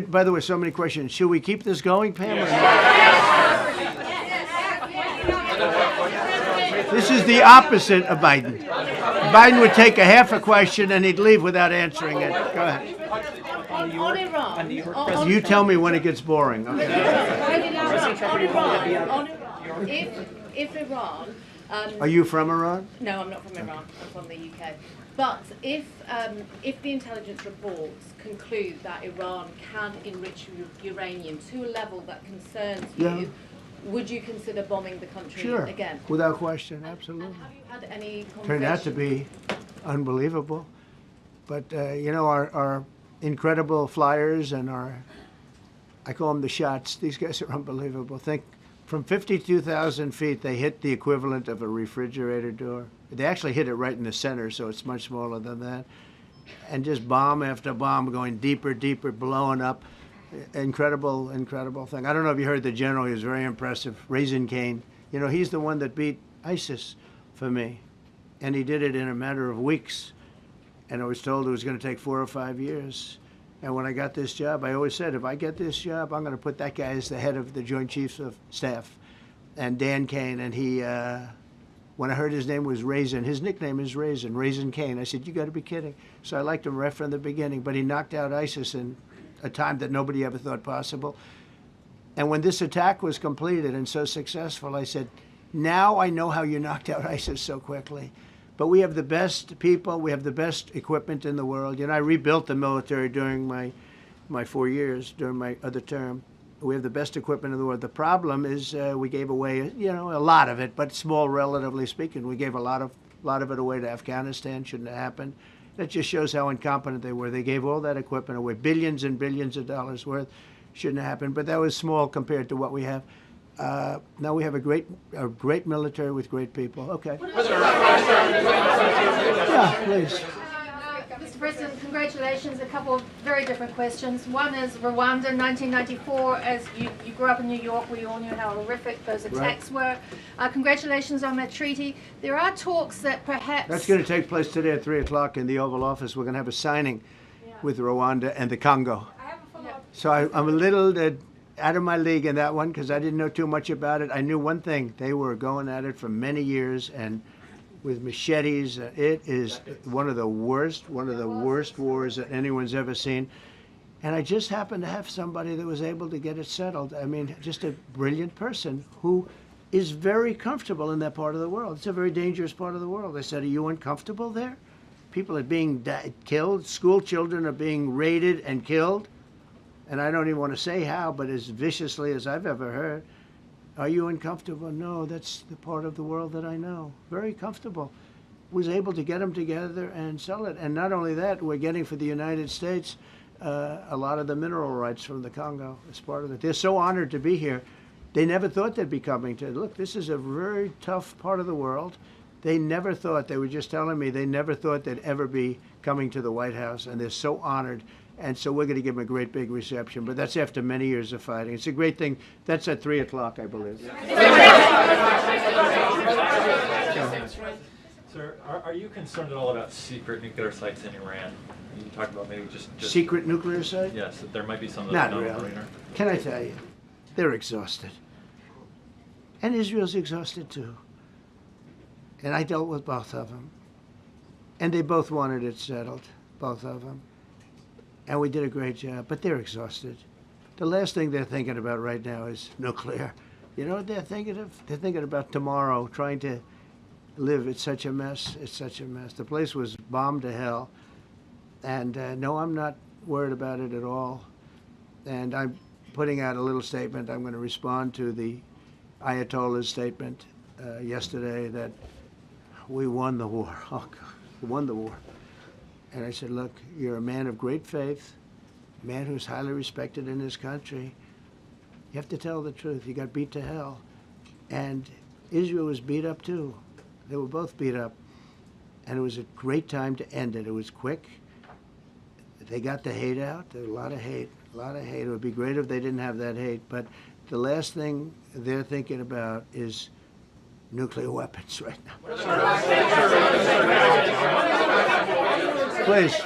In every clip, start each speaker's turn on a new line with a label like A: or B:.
A: By the way, so many questions. Should we keep this going, Pam? Or not? This is the opposite of Biden. Biden would take a half a question and he'd leave without answering it. Go ahead.
B: On Iran.
A: You tell me when it gets boring. Okay.
B: If Iran.
A: Are you from Iran?
B: No, I'm not from Iran. I'm from the UK. But if the intelligence reports conclude that Iran can enrich uranium to a level that concerns you, would you consider bombing the country again?
A: Without question, absolutely.
B: And have you had any conversations?
A: Turned out to be unbelievable. But, you know, our incredible flyers and I call them the shots, these guys are unbelievable. Think, from 52,000 feet, they hit the equivalent of a refrigerator door. They actually hit it right in the center, so it's much smaller than that. And just bomb after bomb going deeper, deeper, blowing up. Incredible, incredible thing. I don't know if you heard the general, he was very impressive. Raisin Cane. You know, he's the one that beat ISIS for me. And he did it in a matter of weeks. And I was told it was going to take 4 or 5 years. And when I got this job, I always said, if I get this job, I'm going to put that guy as the head of the Joint Chiefs of Staff. And Dan Kane, and he, when I heard his name was Raisin, his nickname is Raisin Cane. I said, you got to be kidding. So I liked him right from the beginning. But he knocked out ISIS in a time that nobody ever thought possible. And when this attack was completed and so successful, I said, now I know how you knocked out ISIS so quickly. But we have the best people, we have the best equipment in the world. You know, I rebuilt the military during my 4 years, during my other term. We have the best equipment in the world. The problem is we gave away, you know, a lot of it, but small relatively speaking. We gave a lot of it away to Afghanistan. Shouldn't have happened. That just shows how incompetent they were. They gave all that equipment away, billions and billions of dollars worth. Shouldn't have happened, but that was small compared to what we have. Now we have a great military with great people. Okay. Yeah, please.
C: Mr. President, congratulations. A couple of very different questions. One is Rwanda, 1994. As you grew up in New York, we all knew how horrific those attacks were. Congratulations on that treaty. There are talks that perhaps...
A: That's going to take place today at 3 o'clock in the Oval Office. We're going to have a signing with Rwanda and the Congo. So I'm a little out of my league in that one because I didn't know too much about it. I knew one thing. They were going at it for many years and with machetes. It is one of the worst wars that anyone's ever seen. And I just happened to have somebody that was able to get it settled. I mean, just a brilliant person who is very comfortable in that part of the world. It's a very dangerous part of the world. I said, are you uncomfortable there? People are being killed. School children are being raided and killed. And I don't even want to say how, but as viciously as I've ever heard. Are you uncomfortable? No, that's the part of the world that I know. Very comfortable. Was able to get them together and sell it. And not only that, we're getting for the United States a lot of the mineral rights from the Congo as part of it. They're so honored to be here. They never thought they'd be coming to, look, this is a very tough part of the world. They never thought, they were just telling me, they never thought they'd ever be coming to the White House, and they're so honored. And so we're going to give them a great big reception. But that's after many years of fighting. It's a great thing. That's at 3 o'clock, I believe.
D: Sir, are you concerned at all about secret nuclear sites in Iran? You talked about maybe just
A: secret nuclear site?
D: Yes, that there might be some of those.
A: Not really. Can I tell you? They're exhausted. And Israel's exhausted too. And I dealt with both of them. And they both wanted it settled, both of them. And we did a great job, but they're exhausted. The last thing they're thinking about right now is nuclear. You know what they're thinking of? They're thinking about tomorrow, trying to live. It's such a mess. It's such a mess. The place was bombed to hell. And no, I'm not worried about it at all. And I'm putting out a little statement. I'm going to respond to the Ayatollah's statement yesterday that we won the war. Oh, God, we won the war. And I said, look, you're a man of great faith, a man who's highly respected in his country. You have to tell the truth. You got beat to hell. And Israel was beat up too. They were both beat up. And it was a great time to end it. It was quick. They got the hate out. There was a lot of hate, a lot of hate. It would be great if they didn't have that hate. But the last thing they're thinking about is nuclear weapons right now. Please.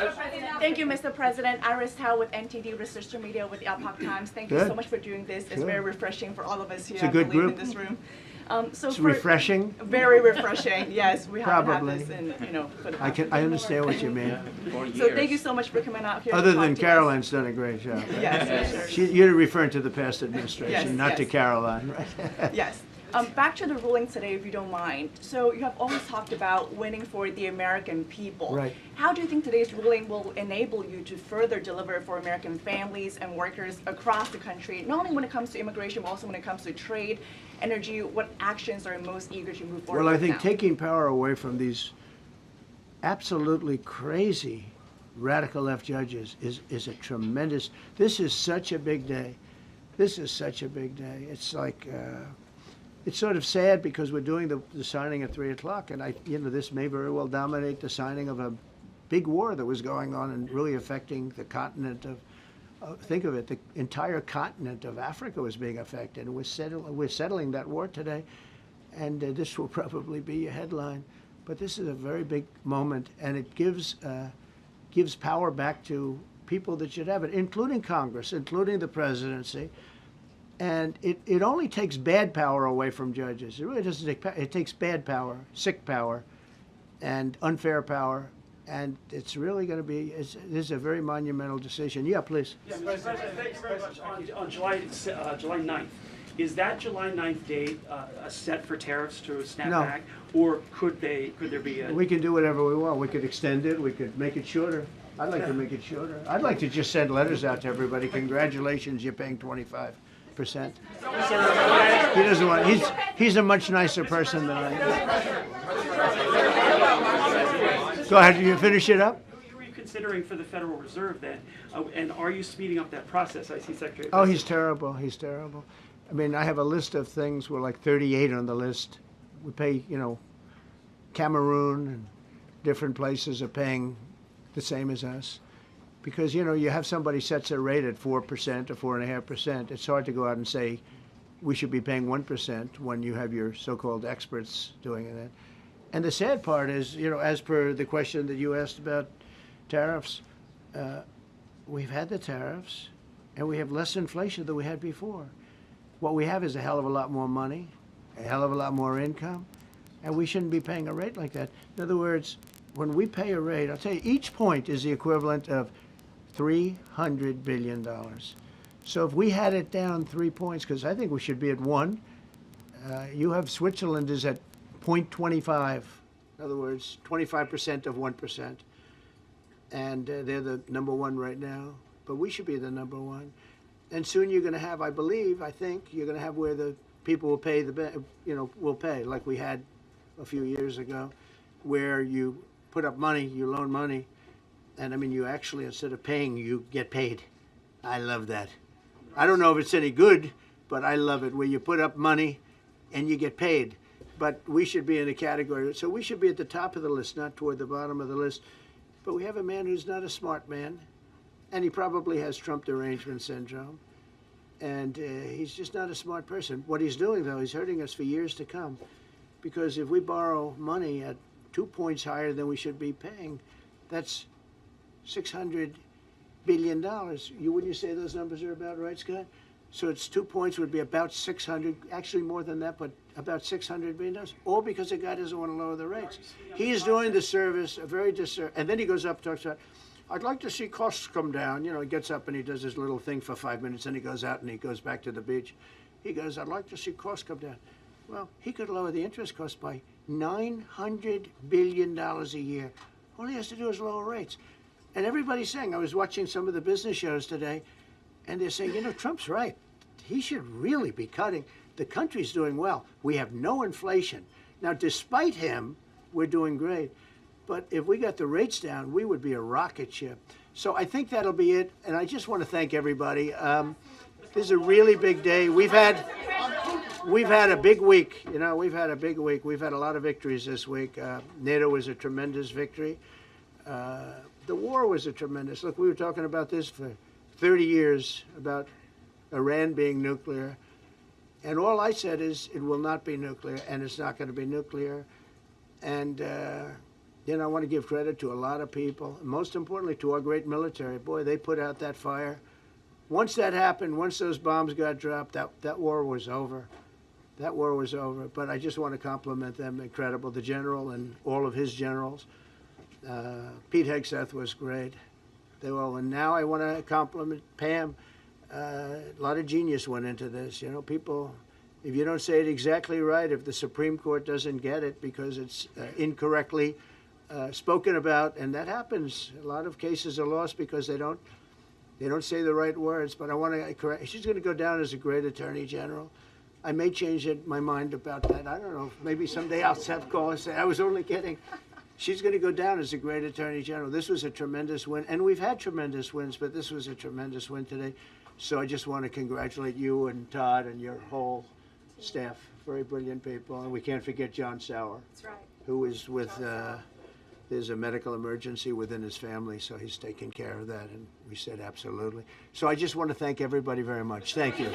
E: Thank you, Mr. President. Iris Tao with NTD Research Media with the Epoch Times. Thank you
A: Good.
E: so much for doing this. It's
A: Sure.
E: very refreshing for all of us here,
A: It's a
E: I
A: good
E: believe,
A: group.
E: in this room.
A: It's refreshing.
E: Very refreshing. Yes, we haven't
A: Probably.
E: had this in, for the
A: I
E: past.
A: I understand what you mean.
E: So thank you so much for coming out here.
A: Other
E: to talk
A: than
E: to
A: Caroline's done a great job.
E: us. Yes,
A: You're referring to the past administration,
E: Yes,
A: not to
E: yes.
A: Caroline, right?
E: yes. Back to the ruling today, if you don't mind. So you have always talked about winning for the American people.
A: Right.
E: How do you think today's ruling will enable you to further deliver for American families and workers across the country, not only when it comes to immigration, but also when it comes to trade, energy? What actions are you most eager to move forward
A: Well, I
E: with
A: think
E: now?
A: taking power away from these absolutely crazy radical left judges is a tremendous, this is such a big day. This is such a big day. It's like, it's sort of sad because we're doing the signing at 3 o'clock, and this may very well dominate the signing of a big war that was going on and really affecting the continent of, think of it, the entire continent of Africa was being affected. And we're settling that war today, and this will probably be a headline. But this is a very big moment, and it gives power back to people that should have it, including Congress, including the presidency. And it only takes bad power away from judges. It really doesn't take power. It takes bad power, sick power, and unfair power. And it's really going to be, this is a very monumental decision. Yeah, please.
F: Yes, President, thank you very much. On July 9th, is that July 9th date set for tariffs to snap
A: No.
F: back? Or could there be a...
A: We can do whatever we want. We could extend it. We could make it shorter. I'd like to make it shorter. I'd like to just send letters out to everybody. Congratulations, you're paying 25%. He doesn't want. He's a much nicer person than I am. Go ahead. You finish it up.
F: Were you considering for the Federal Reserve then? And are you speeding up that process? I see Secretary...
A: Oh, he's terrible. He's terrible. I mean, I have a list of things. We're like 38 on the list. We pay, Cameroon and different places are paying the same as us. Because, you have somebody sets a rate at 4% or 4.5%. It's hard to go out and say we should be paying 1% when you have your so-called experts doing it. And the sad part is, as per the question that you asked about tariffs, we've had the tariffs and we have less inflation than we had before. What we have is a hell of a lot more money, a hell of a lot more income, and we shouldn't be paying a rate like that. In other words, when we pay a rate, I'll tell you, each point is the equivalent of $300 billion. So if we had it down 3 points, because I think we should be at 1, you have Switzerland is at 0.25. In other words, 25% of 1%. And they're the number 1 right now. But we should be the number 1. And soon you're going to have, I think, you're going to have where the people will pay will pay, like we had a few years ago, where you put up money, you loan money, and I mean, you actually, instead of paying, you get paid. I love that. I don't know if it's any good, but I love it, where you put up money and you get paid. But we should be in a category, so we should be at the top of the list, not toward the bottom of the list. But we have a man who's not a smart man, and he probably has Trump derangement syndrome. And he's just not a smart person. What he's doing, though, he's hurting us for years to come. Because if we borrow money at 2 points higher than we should be paying, that's $600 billion. Wouldn't you say those numbers are about right, Scott? So it's 2 points would be about 600, actually more than that, but about $600 billion, all because the guy doesn't want to lower the rates. He's doing the service, a very disservice, and then he goes up and talks about, I'd like to see costs come down. He gets up and he does his little thing for 5 minutes, and he goes out and he goes back to the beach. He goes, I'd like to see costs come down. Well, he could lower the interest cost by $900 billion a year. All he has to do is lower rates. And everybody's saying, I was watching some of the business shows today, and they're saying, Trump's right. He should really be cutting. The country's doing well. We have no inflation. Now, despite him, we're doing great. But if we got the rates down, we would be a rocket ship. So I think that'll be it. And I just want to thank everybody. This is a really big day. We've had a big week. We've had a big week. We've had a lot of victories this week. NATO was a tremendous victory. The war was a tremendous. Look, we were talking about this for 30 years, about Iran being nuclear. And all I said is it will not be nuclear, and it's not going to be nuclear. And I want to give credit to a lot of people, and most importantly to our great military. Boy, they put out that fire. Once that happened, once those bombs got dropped, that war was over. That war was over. But I just want to compliment them. Incredible. The general and all of his generals. Pete Hegseth was great. They all. And now I want to compliment Pam. A lot of genius went into this. People, if you don't say it exactly right, if the Supreme Court doesn't get it because it's incorrectly spoken about, and that happens. A lot of cases are lost because they don't say the right words. But I want to correct. She's going to go down as a great attorney general. I may change my mind about that. I don't know. Maybe someday I'll have to call and say I was only kidding. She's going to go down as a great attorney general. This was a tremendous win, and we've had tremendous wins, but this was a tremendous win today. So I just want to congratulate you and Todd and your whole staff. Very brilliant people, and we can't forget John Sauer.
C: That's right.
A: Who is with, there's a medical emergency within his family, so he's taking care of that, and we said absolutely. So I just want to thank everybody very much. Thank you.